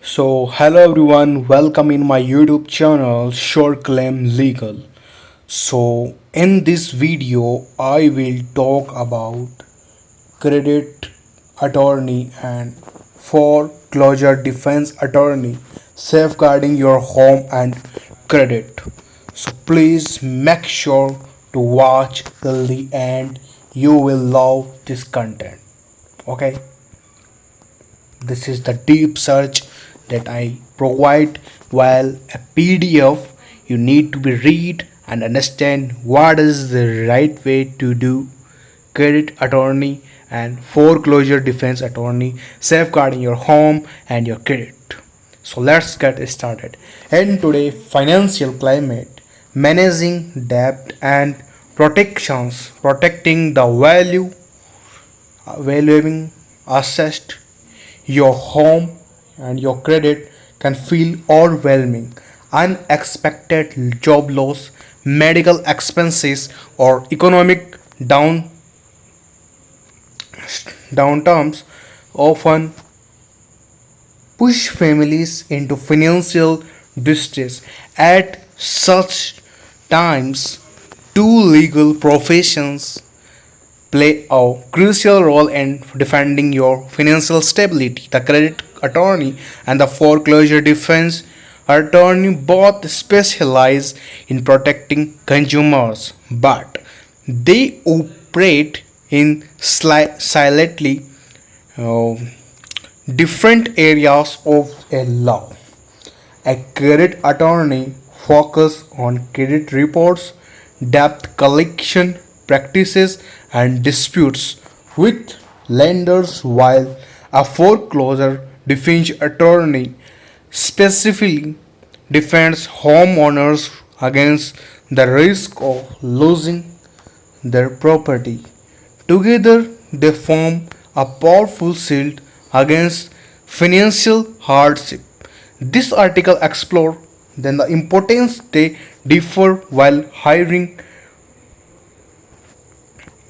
Hello everyone, welcome in my YouTube channel SureClaim Legal. In this video, I will talk about credit attorney and foreclosure defense attorney safeguarding your home and credit. Please make sure to watch till the end. You will love this content. Okay. This is the deep search that I provide, while a PDF you need to be read and understand what is the right way to do credit attorney and foreclosure defense attorney safeguarding your home and your credit. Let's get started. In today's financial climate, managing debt and protecting the valuing assessed your home and your credit can feel overwhelming. Unexpected job loss, medical expenses, or economic downturns often push families into financial distress. At such times, two legal professions play a crucial role in defending your financial stability. The credit attorney and the foreclosure defense attorney both specialize in protecting consumers, but they operate in slightly uh, different areas of a law. A credit attorney focuses on credit reports, debt collection practices, and disputes with lenders, while a foreclosure defense attorney specifically defends homeowners against the risk of losing their property. Together, they form a powerful shield against financial hardship. This article explores then the importance they differ while hiring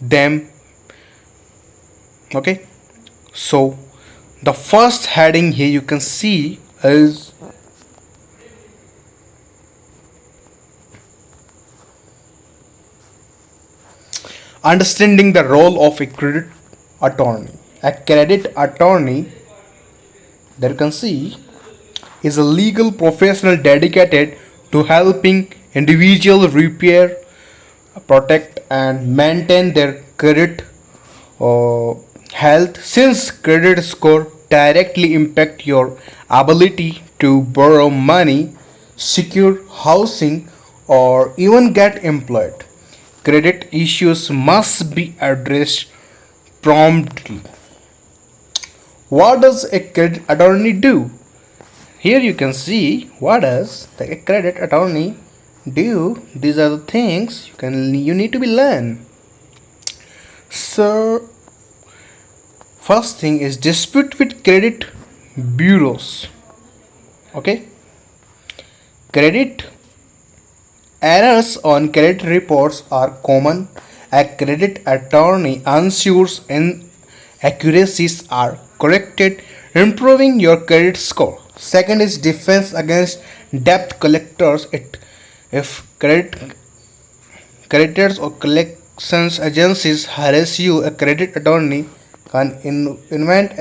them. Okay, so the first heading here you can see is understanding the role of a credit attorney. A credit attorney, there you can see, is a legal professional dedicated to helping individuals repair, protect, and maintain their credit uh, health. Since credit score directly impact your ability to borrow money, secure housing, or even get employed, credit issues must be addressed promptly. What does a credit attorney do? Here you can see what does the credit attorney do. These are the things you need to be learn. So first thing is dispute with credit bureaus. Okay, credit errors on credit reports are common. A credit attorney ensures inaccuracies are corrected, improving your credit score. Second is defense against debt collectors. If creditors or collections agencies harass you, a credit attorney can invent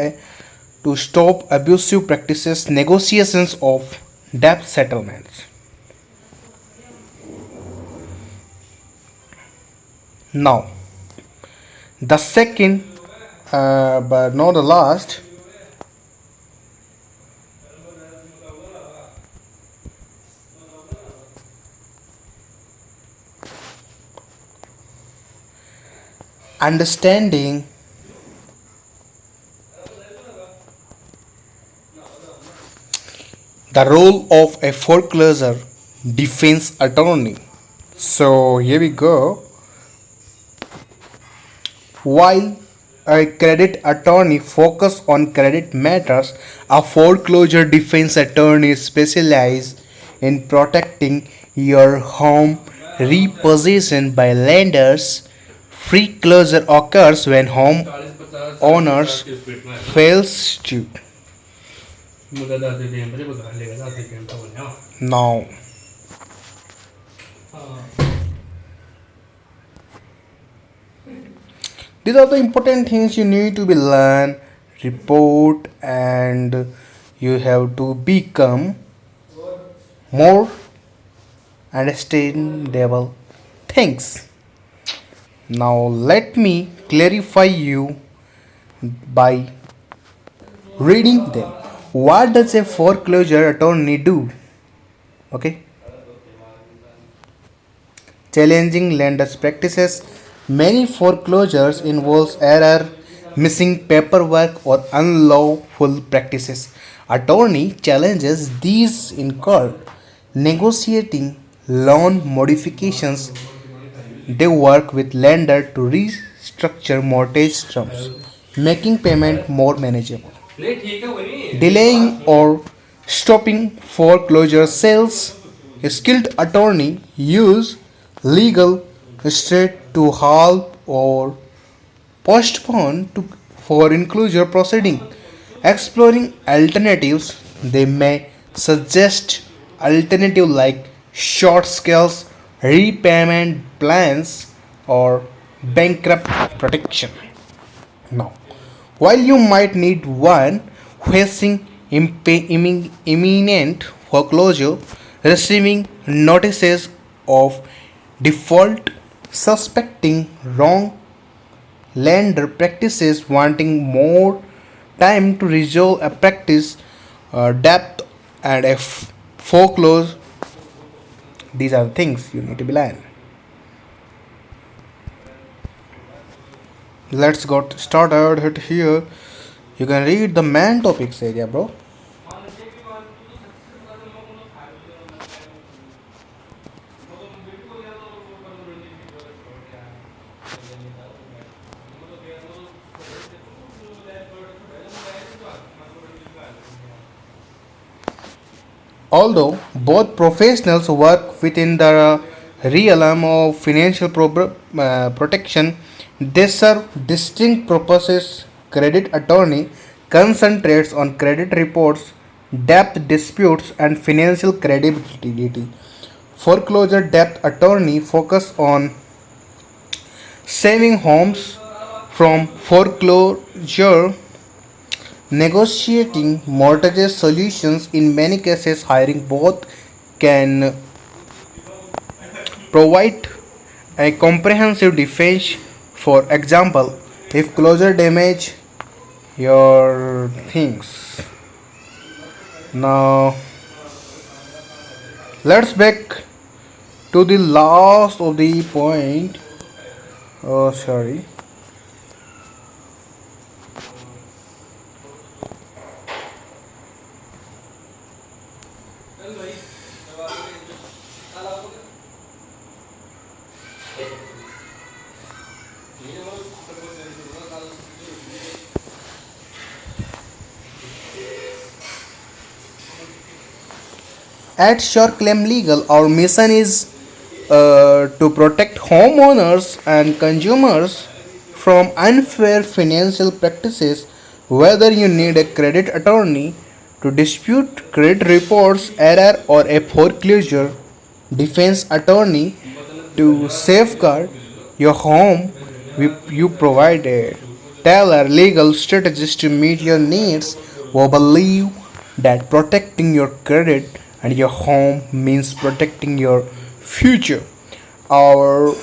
to stop abusive practices, negotiations of debt settlements. Now, the second, but not the last, understanding the role of a foreclosure defense attorney. So here we go. While a credit attorney focuses on credit matters, a foreclosure defense attorney specializes in protecting your home repossession by lenders. Foreclosure occurs when home owners fails to Now, these are the important things you need to be learn, report, and you have to become more understandable things. Now let me clarify you by reading them. What does a foreclosure attorney do? Okay, challenging lenders' practices. Many foreclosures involves error, missing paperwork, or unlawful practices. Attorney challenges these in court, negotiating loan modifications. They work with lender to restructure mortgage terms, making payment more manageable. Delaying or stopping foreclosure sales. A skilled attorney use legal strategy to halt or postpone to foreclosure proceeding. Exploring alternatives, they may suggest alternative like short scales, repayment plans, or bankrupt protection. Now, while you might need one facing imminent foreclosure, receiving notices of default, suspecting wrong lender practices, wanting more time to resolve a practice, depth, and a foreclose, these are the things you need to be learned. Let's get started hit here. You can read the main topics area, bro. Although both professionals work within the realm of financial protection, they serve distinct purposes. Credit attorney concentrates on credit reports, debt disputes, and financial credibility. Foreclosure debt attorney focus on saving homes from foreclosure, negotiating mortgage solutions. In many cases, hiring both can provide a comprehensive defense. For example, if closure damage your things. Now let's back to the last of the point. Oh, sorry. At SureClaim Legal, our mission is to protect homeowners and consumers from unfair financial practices. Whether you need a credit attorney to dispute credit reports, error, or a foreclosure defense attorney to safeguard your home, you provide a tailored legal strategies to meet your needs. We believe that protecting your credit and your home means protecting your future. Our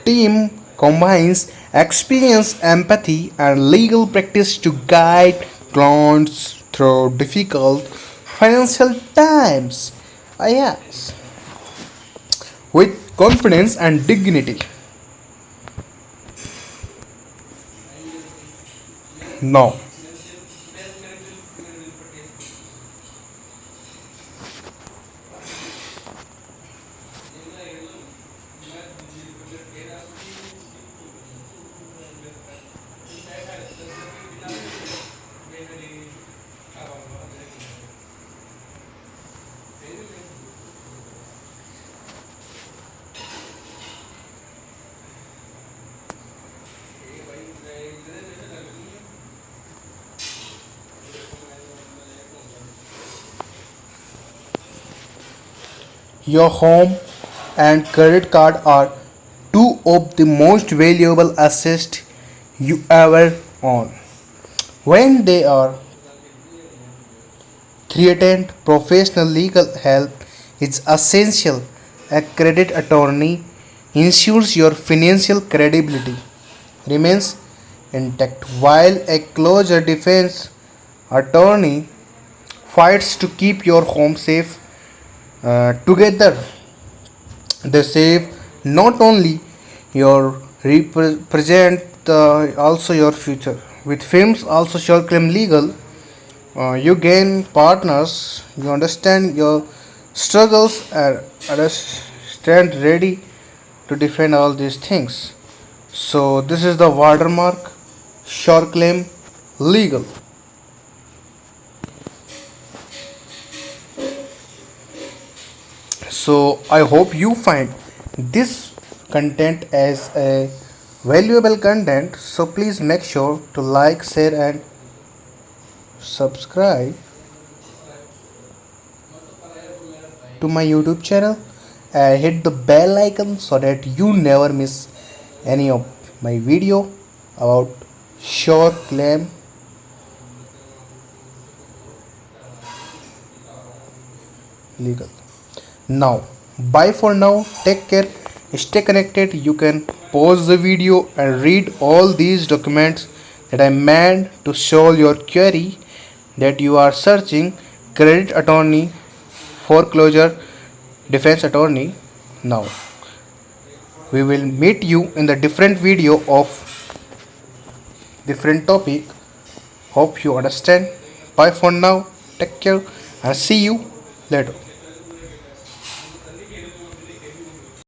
team combines experience, empathy, and legal practice to guide clients through difficult financial times. Yes, with confidence and dignity. Now, Your home and credit card are two of the most valuable assets you ever own. When they are threatened, professional legal help is essential. A credit attorney ensures your financial credibility remains intact, while a closure defense attorney fights to keep your home safe. Together, they save not only your present, also your future. With firms also SureClaim Legal, you gain partners, you understand your struggles, and stand ready to defend all these things. So this is the watermark SureClaim Legal. So I hope you find this content as a valuable content. So please make sure to like, share, and subscribe to my YouTube channel and hit the bell icon so that you never miss any of my video about sure claim legal. Now, bye for now. Take care. Stay connected. You can pause the video and read all these documents that I made to solve your query that you are searching credit attorney, foreclosure defense attorney. Now, we will meet you in the different video of different topic. Hope you understand. Bye for now. Take care and see you later.